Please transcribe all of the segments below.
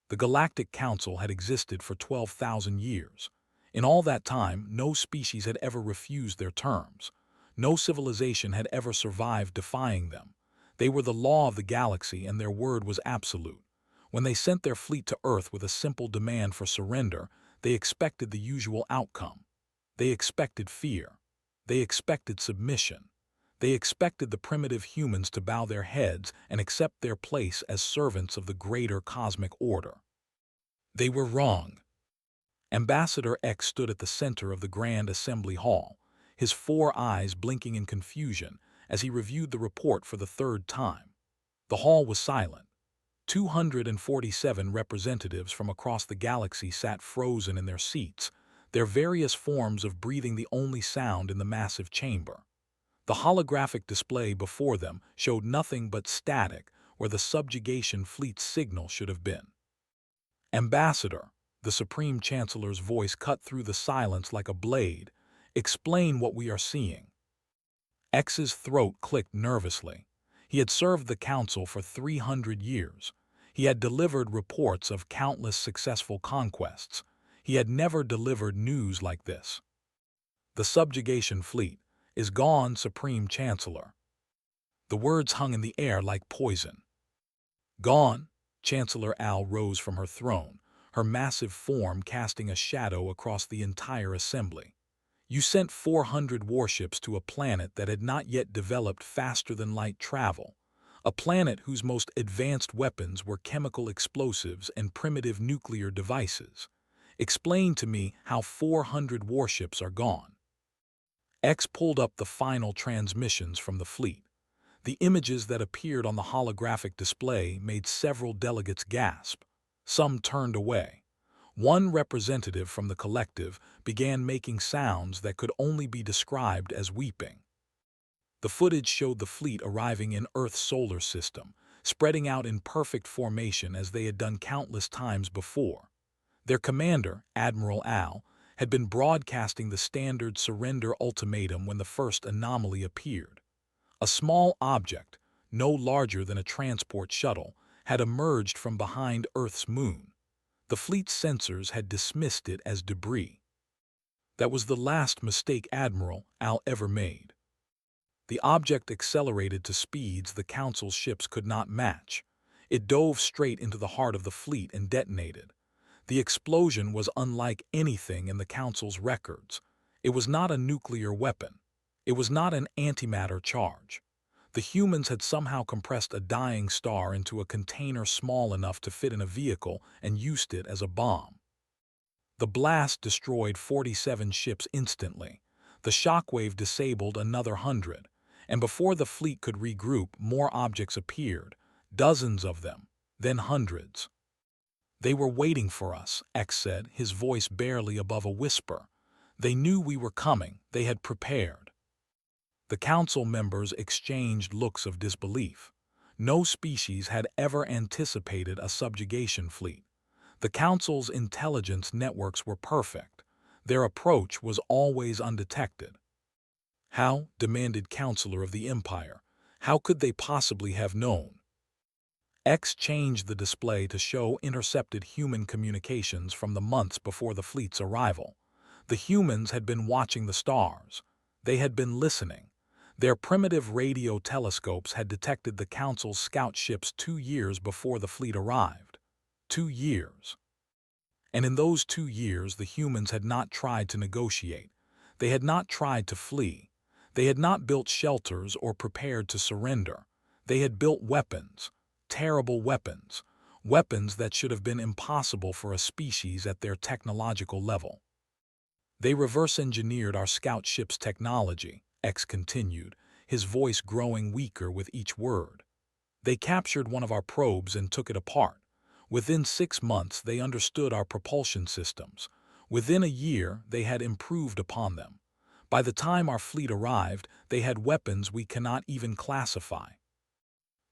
The Galactic Council had existed for 12,000 years. In all that time, no species had ever refused their terms. No civilization had ever survived defying them. They were the law of the galaxy, and their word was absolute. When they sent their fleet to Earth with a simple demand for surrender, they expected the usual outcome. They expected fear. They expected submission. They expected the primitive humans to bow their heads and accept their place as servants of the greater cosmic order. They were wrong. Ambassador X stood at the center of the Grand Assembly Hall, his four eyes blinking in confusion as he reviewed the report for the third time. The hall was silent. 247 representatives from across the galaxy sat frozen in their seats, their various forms of breathing the only sound in the massive chamber. The holographic display before them showed nothing but static where the subjugation fleet's signal should have been. Ambassador, the Supreme Chancellor's voice cut through the silence like a blade, explain what we are seeing. X's throat clicked nervously. He had served the Council for 300 years. He had delivered reports of countless successful conquests. He had never delivered news like this. The subjugation fleet is gone, Supreme Chancellor. The words hung in the air like poison. Gone? Chancellor Al rose from her throne, her massive form casting a shadow across the entire assembly. You sent 400 warships to a planet that had not yet developed faster-than-light travel, a planet whose most advanced weapons were chemical explosives and primitive nuclear devices. Explain to me how 400 warships are gone. X pulled up the final transmissions from the fleet. The images that appeared on the holographic display made several delegates gasp. Some turned away. One representative from the collective began making sounds that could only be described as weeping. The footage showed the fleet arriving in Earth's solar system, spreading out in perfect formation as they had done countless times before. Their commander, Admiral Al, had been broadcasting the standard surrender ultimatum when the first anomaly appeared. A small object, no larger than a transport shuttle, had emerged from behind Earth's moon. The fleet's sensors had dismissed it as debris. That was the last mistake Admiral Al ever made. The object accelerated to speeds the Council's ships could not match. It dove straight into the heart of the fleet and detonated. The explosion was unlike anything in the Council's records. It was not a nuclear weapon. It was not an antimatter charge. The humans had somehow compressed a dying star into a container small enough to fit in a vehicle and used it as a bomb. The blast destroyed 47 ships instantly. The shockwave disabled another 100, and before the fleet could regroup, more objects appeared, dozens of them, then hundreds. They were waiting for us, X said, his voice barely above a whisper. They knew we were coming. They had prepared. The Council members exchanged looks of disbelief. No species had ever anticipated a subjugation fleet. The Council's intelligence networks were perfect. Their approach was always undetected. How, demanded Counselor of the Empire, how could they possibly have known? X changed the display to show intercepted human communications from the months before the fleet's arrival. The humans had been watching the stars. They had been listening. Their primitive radio telescopes had detected the Council's scout ships 2 years before the fleet arrived. 2 years. And in those 2 years, the humans had not tried to negotiate. They had not tried to flee. They had not built shelters or prepared to surrender. They had built weapons, terrible weapons, weapons that should have been impossible for a species at their technological level. They reverse-engineered our scout ship's technology, X continued, his voice growing weaker with each word. They captured one of our probes and took it apart. Within 6 months, they understood our propulsion systems. Within a year, they had improved upon them. By the time our fleet arrived, they had weapons we cannot even classify.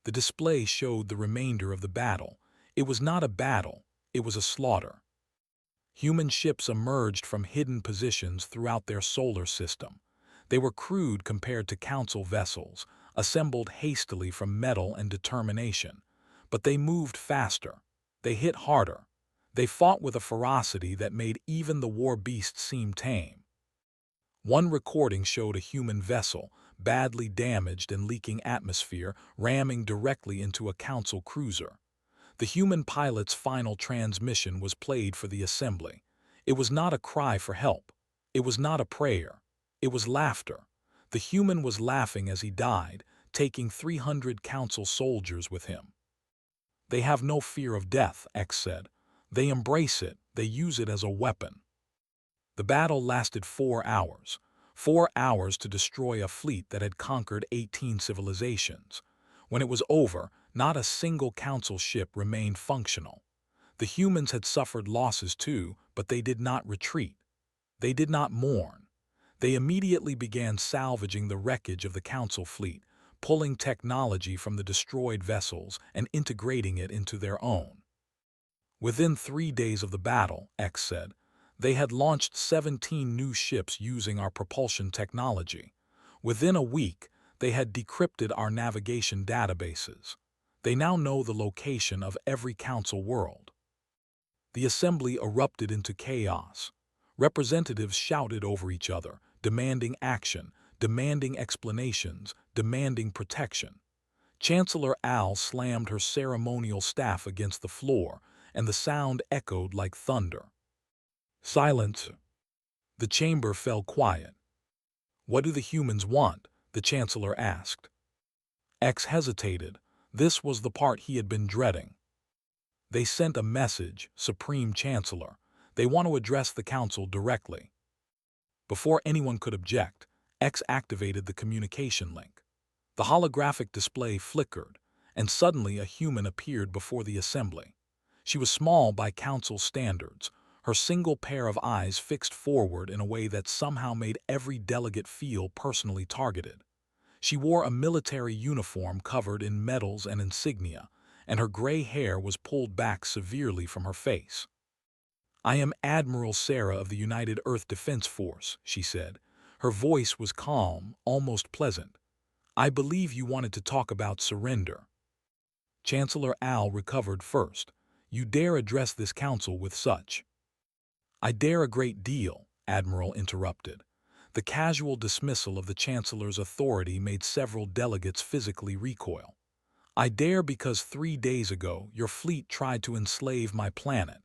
The display showed the remainder of the battle. It was not a battle, it was a slaughter. Human ships emerged from hidden positions throughout their solar system. They were crude compared to Council vessels, assembled hastily from metal and determination. But they moved faster. They hit harder. They fought with a ferocity that made even the war beasts seem tame. One recording showed a human vessel, badly damaged and leaking atmosphere, ramming directly into a council cruiser. The human pilot's final transmission was played for the assembly. It was not a cry for help. It was not a prayer. It was laughter. The human was laughing as he died, taking 300 council soldiers with him. They have no fear of death, X said. They embrace it. They use it as a weapon. The battle lasted 4 hours. 4 hours to destroy a fleet that had conquered 18 civilizations. When it was over, not a single council ship remained functional. The humans had suffered losses too, but they did not retreat. They did not mourn. They immediately began salvaging the wreckage of the council fleet, pulling technology from the destroyed vessels and integrating it into their own. Within 3 days of the battle, X said, they had launched 17 new ships using our propulsion technology. Within a week, they had decrypted our navigation databases. They now know the location of every council world. The assembly erupted into chaos. Representatives shouted over each other, demanding action, demanding explanations, demanding protection. Chancellor Al slammed her ceremonial staff against the floor, and the sound echoed like thunder. Silence. The chamber fell quiet. What do the humans want? The Chancellor asked. X hesitated. This was the part he had been dreading. They sent a message, Supreme Chancellor. They want to address the Council directly. Before anyone could object, X activated the communication link. The holographic display flickered, and suddenly a human appeared before the assembly. She was small by Council standards, her single pair of eyes fixed forward in a way that somehow made every delegate feel personally targeted. She wore a military uniform covered in medals and insignia, and her gray hair was pulled back severely from her face. I am Admiral Sarah of the United Earth Defense Force, she said. Her voice was calm, almost pleasant. I believe you wanted to talk about surrender. Chancellor Al recovered first. You dare address this council with such? I dare a great deal, Admiral interrupted. The casual dismissal of the Chancellor's authority made several delegates physically recoil. I dare because 3 days ago your fleet tried to enslave my planet.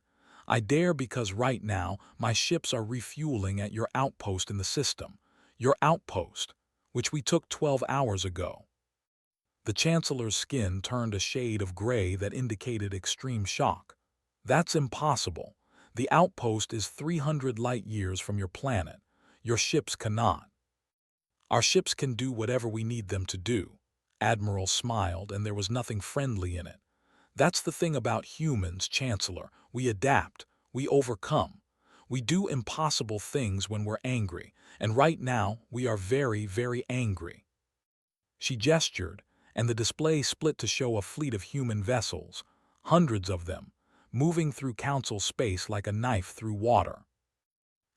I dare because right now my ships are refueling at your outpost in the system. Your outpost, which we took 12 hours ago. The Chancellor's skin turned a shade of gray that indicated extreme shock. That's impossible. The outpost is 300 light-years from your planet. Your ships cannot. Our ships can do whatever we need them to do. Admiral smiled, and there was nothing friendly in it. That's the thing about humans, Chancellor. We adapt. We overcome. We do impossible things when we're angry, and right now we are very, very angry. She gestured, and the display split to show a fleet of human vessels, hundreds of them, moving through council space like a knife through water.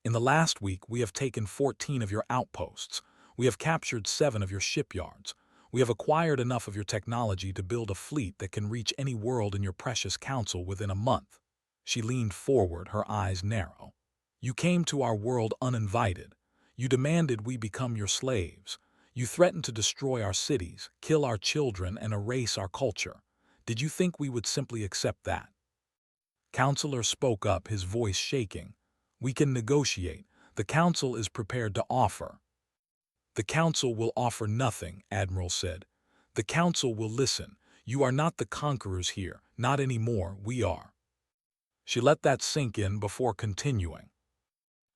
In the last week, we have taken 14 of your outposts. We have captured 7 of your shipyards. We have acquired enough of your technology to build a fleet that can reach any world in your precious council within a month. She leaned forward, her eyes narrow. You came to our world uninvited. You demanded we become your slaves. You threatened to destroy our cities, kill our children, and erase our culture. Did you think we would simply accept that? Counselor spoke up, his voice shaking. We can negotiate. The Council is prepared to offer. The Council will offer nothing, Admiral said. The Council will listen. You are not the conquerors here, not anymore, we are. She let that sink in before continuing.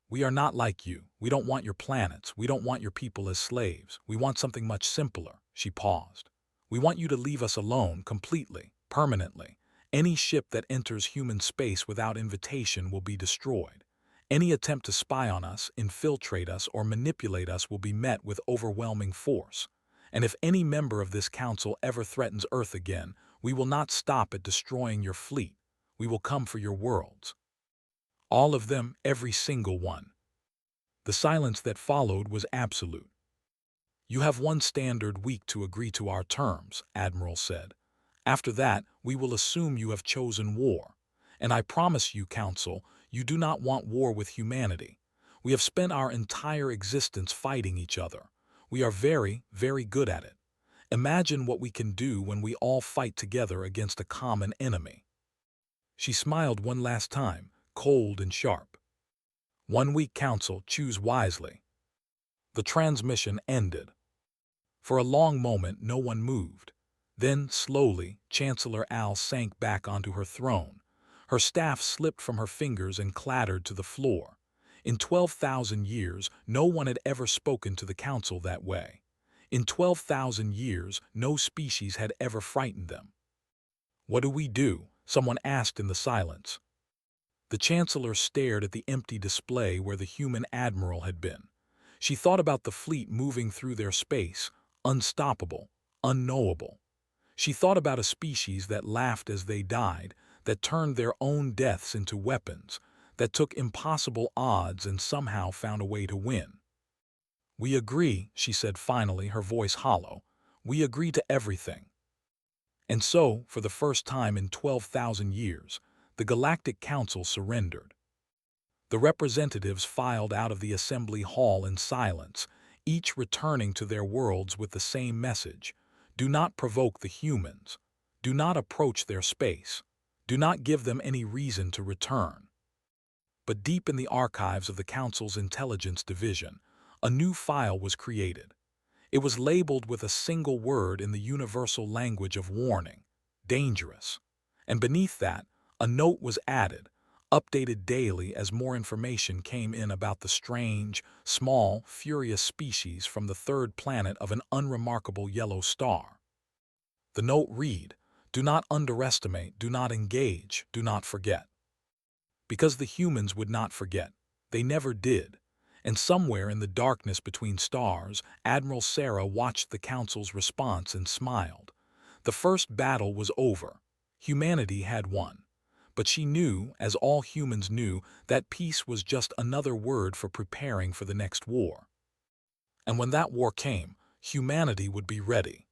We are not like you. We don't want your planets. We don't want your people as slaves. We want something much simpler. She paused. We want you to leave us alone, completely, permanently. Any ship that enters human space without invitation will be destroyed. Any attempt to spy on us, infiltrate us, or manipulate us will be met with overwhelming force. And if any member of this council ever threatens Earth again, we will not stop at destroying your fleet. We will come for your worlds. All of them, every single one. The silence that followed was absolute. You have one standard week to agree to our terms, Admiral said. After that, we will assume you have chosen war. And I promise you, Council, you do not want war with humanity. We have spent our entire existence fighting each other. We are very, very good at it. Imagine what we can do when we all fight together against a common enemy." She smiled one last time, cold and sharp. "1 week, Council, choose wisely." The transmission ended. For a long moment, no one moved. Then, slowly, Chancellor Al sank back onto her throne. Her staff slipped from her fingers and clattered to the floor. In 12,000 years, no one had ever spoken to the Council that way. In 12,000 years, no species had ever frightened them. "What do we do?" someone asked in the silence. The Chancellor stared at the empty display where the human admiral had been. She thought about the fleet moving through their space, unstoppable, unknowable. She thought about a species that laughed as they died, that turned their own deaths into weapons, that took impossible odds and somehow found a way to win. "We agree," she said finally, her voice hollow. "We agree to everything." And so, for the first time in 12,000 years, the Galactic Council surrendered. The representatives filed out of the assembly hall in silence, each returning to their worlds with the same message: do not provoke the humans. Do not approach their space. Do not give them any reason to return. But deep in the archives of the Council's Intelligence Division, a new file was created. It was labeled with a single word in the universal language of warning: dangerous. And beneath that, a note was added, updated daily as more information came in about the strange, small, furious species from the third planet of an unremarkable yellow star. The note read, "Do not underestimate, do not engage, do not forget." Because the humans would not forget. They never did. And somewhere in the darkness between stars, Admiral Sarah watched the Council's response and smiled. The first battle was over. Humanity had won. But she knew, as all humans knew, that peace was just another word for preparing for the next war. And when that war came, humanity would be ready.